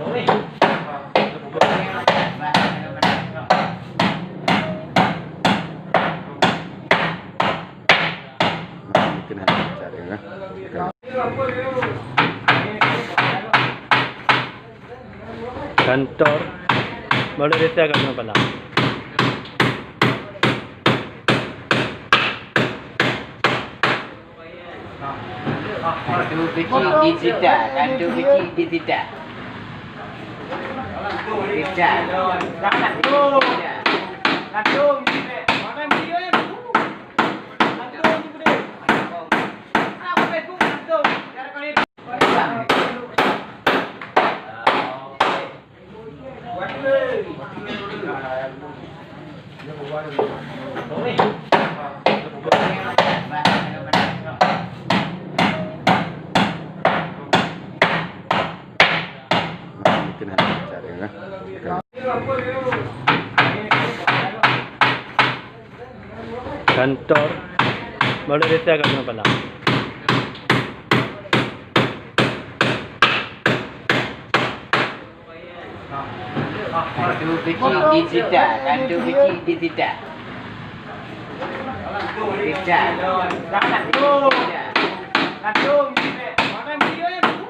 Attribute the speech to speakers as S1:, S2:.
S1: Mungkin hanya cari ya.
S2: Kantor baru dia agak pala.
S3: Kantor kecil digital. Kantor kecil digital. Digital. Kantor. Kantor. Mana video ya? Kantor ni bude. Apa Facebook kantor? Cara kali.
S1: Mungkin hanya cari ya.
S2: Kantor baru dia agak pala.
S3: Kantor kecil digital. Kantor kecil digital. Digital. Kantor. Kantor. Mana video ya?